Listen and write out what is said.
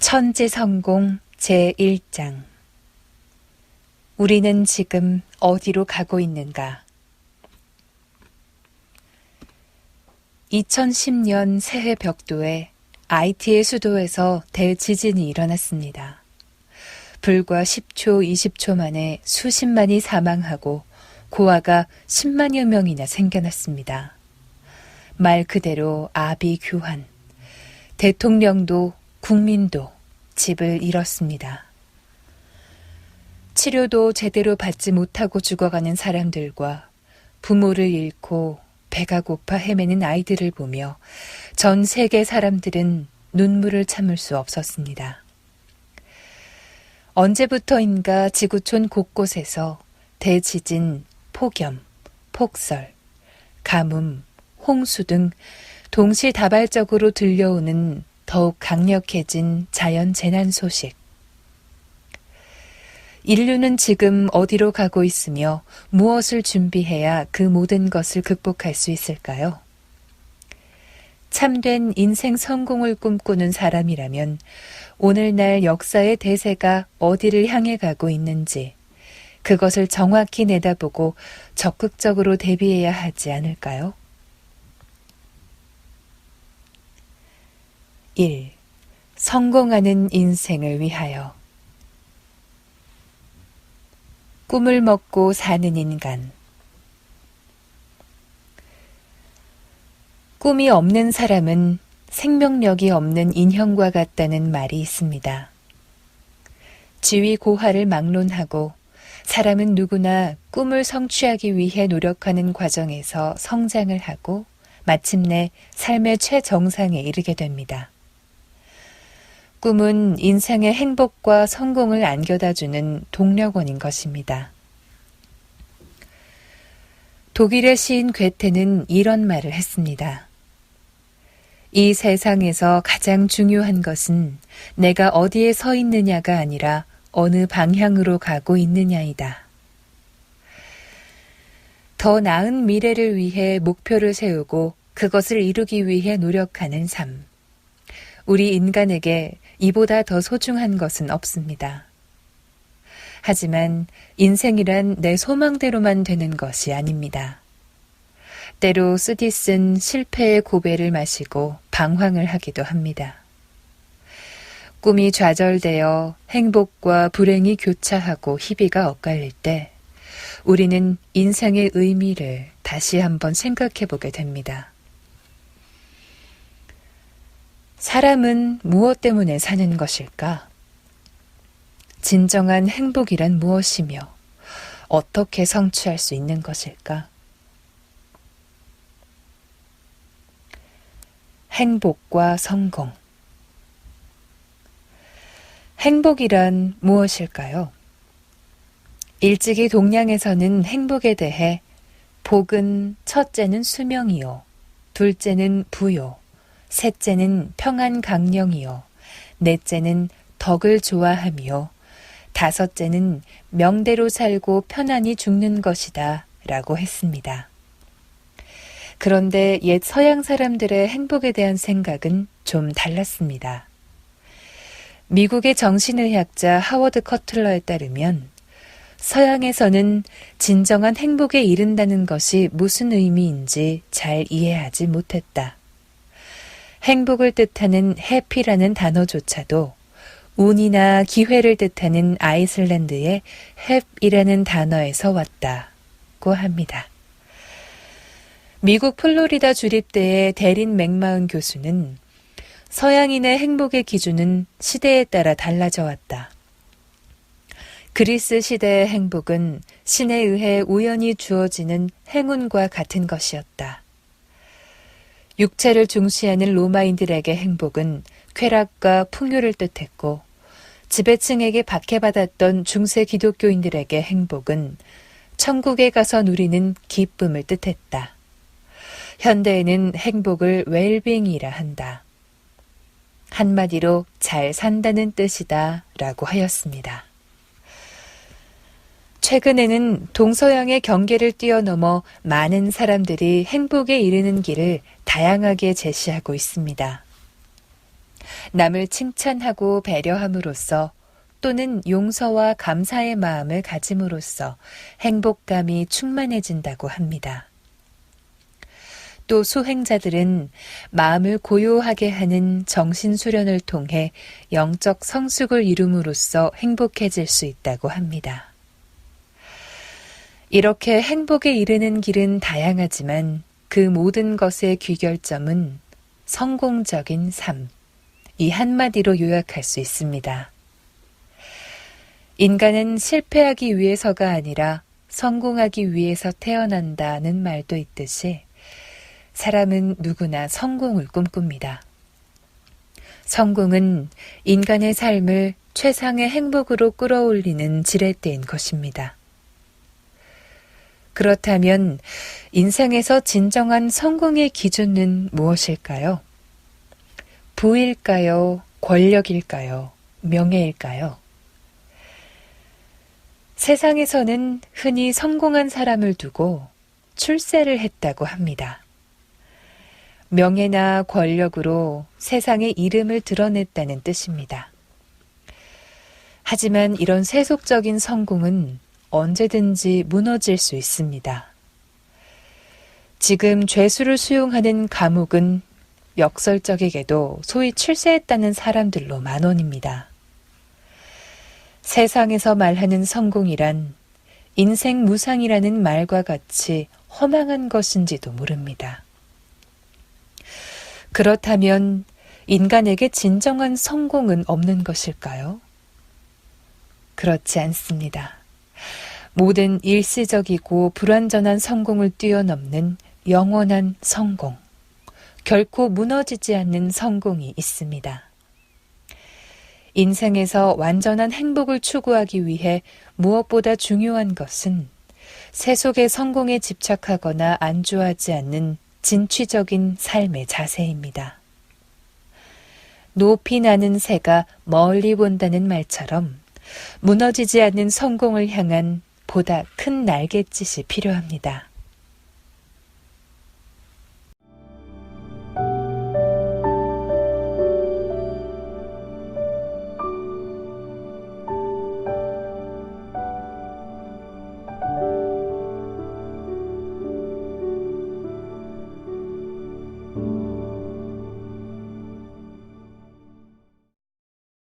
천지성공 제1장. 우리는 지금 어디로 가고 있는가? 2010년 새해 벽도에 IT의 수도에서 대지진이 일어났습니다. 불과 10초, 20초 만에 수십만이 사망하고 고아가 10만여 명이나 생겨났습니다. 말 그대로 아비규환. 대통령도 국민도 집을 잃었습니다. 치료도 제대로 받지 못하고 죽어가는 사람들과 부모를 잃고 배가 고파 헤매는 아이들을 보며 전 세계 사람들은 눈물을 참을 수 없었습니다. 언제부터인가 지구촌 곳곳에서 대지진, 폭염, 폭설, 가뭄, 홍수 등 동시다발적으로 들려오는 더욱 강력해진 자연재난 소식. 인류는 지금 어디로 가고 있으며 무엇을 준비해야 그 모든 것을 극복할 수 있을까요? 참된 인생 성공을 꿈꾸는 사람이라면 오늘날 역사의 대세가 어디를 향해 가고 있는지 그것을 정확히 내다보고 적극적으로 대비해야 하지 않을까요? 1. 성공하는 인생을 위하여. 꿈을 먹고 사는 인간. 꿈이 없는 사람은 생명력이 없는 인형과 같다는 말이 있습니다. 지위 고하를 막론하고 사람은 누구나 꿈을 성취하기 위해 노력하는 과정에서 성장을 하고 마침내 삶의 최정상에 이르게 됩니다. 꿈은 인생의 행복과 성공을 안겨다주는 동력원인 것입니다. 독일의 시인 괴테는 이런 말을 했습니다. 이 세상에서 가장 중요한 것은 내가 어디에 서 있느냐가 아니라 어느 방향으로 가고 있느냐이다. 더 나은 미래를 위해 목표를 세우고 그것을 이루기 위해 노력하는 삶. 우리 인간에게 이보다 더 소중한 것은 없습니다. 하지만 인생이란 내 소망대로만 되는 것이 아닙니다. 때로 쓰디쓴 실패의 고배를 마시고 방황을 하기도 합니다. 꿈이 좌절되어 행복과 불행이 교차하고 희비가 엇갈릴 때 우리는 인생의 의미를 다시 한번 생각해 보게 됩니다. 사람은 무엇 때문에 사는 것일까? 진정한 행복이란 무엇이며 어떻게 성취할 수 있는 것일까? 행복과 성공. 행복이란 무엇일까요? 일찍이 동양에서는 행복에 대해 복은 첫째는 수명이요, 둘째는 부요, 셋째는 평안강령이요, 넷째는 덕을 좋아하며 다섯째는 명대로 살고 편안히 죽는 것이다 라고 했습니다. 그런데 옛 서양 사람들의 행복에 대한 생각은 좀 달랐습니다. 미국의 정신의학자 하워드 커틀러에 따르면 서양에서는 진정한 행복에 이른다는 것이 무슨 의미인지 잘 이해하지 못했다. 행복을 뜻하는 해피라는 단어조차도 운이나 기회를 뜻하는 아이슬란드의 헵이라는 단어에서 왔다고 합니다. 미국 플로리다 주립대의 데린 맥마흔 교수는 서양인의 행복의 기준은 시대에 따라 달라져 왔다. 그리스 시대의 행복은 신에 의해 우연히 주어지는 행운과 같은 것이었다. 육체를 중시하는 로마인들에게 행복은 쾌락과 풍요를 뜻했고 지배층에게 박해받았던 중세 기독교인들에게 행복은 천국에 가서 누리는 기쁨을 뜻했다. 현대에는 행복을 웰빙이라 한다. 한마디로 잘 산다는 뜻이다 라고 하였습니다. 최근에는 동서양의 경계를 뛰어넘어 많은 사람들이 행복에 이르는 길을 다양하게 제시하고 있습니다. 남을 칭찬하고 배려함으로써 또는 용서와 감사의 마음을 가짐으로써 행복감이 충만해진다고 합니다. 또 수행자들은 마음을 고요하게 하는 정신수련을 통해 영적 성숙을 이룸으로써 행복해질 수 있다고 합니다. 이렇게 행복에 이르는 길은 다양하지만 그 모든 것의 귀결점은 성공적인 삶, 이 한마디로 요약할 수 있습니다. 인간은 실패하기 위해서가 아니라 성공하기 위해서 태어난다는 말도 있듯이 사람은 누구나 성공을 꿈꿉니다. 성공은 인간의 삶을 최상의 행복으로 끌어올리는 지렛대인 것입니다. 그렇다면 인생에서 진정한 성공의 기준은 무엇일까요? 부일까요? 권력일까요? 명예일까요? 세상에서는 흔히 성공한 사람을 두고 출세를 했다고 합니다. 명예나 권력으로 세상의 이름을 드러냈다는 뜻입니다. 하지만 이런 세속적인 성공은 언제든지 무너질 수 있습니다. 지금 죄수를 수용하는 감옥은 역설적에게도 소위 출세했다는 사람들로 만원입니다. 세상에서 말하는 성공이란 인생 무상이라는 말과 같이 허망한 것인지도 모릅니다. 그렇다면 인간에게 진정한 성공은 없는 것일까요? 그렇지 않습니다. 모든 일시적이고 불완전한 성공을 뛰어넘는 영원한 성공, 결코 무너지지 않는 성공이 있습니다. 인생에서 완전한 행복을 추구하기 위해 무엇보다 중요한 것은 세속의 성공에 집착하거나 안주하지 않는 진취적인 삶의 자세입니다. 높이 나는 새가 멀리 본다는 말처럼 무너지지 않는 성공을 향한 보다 큰 날갯짓이 필요합니다.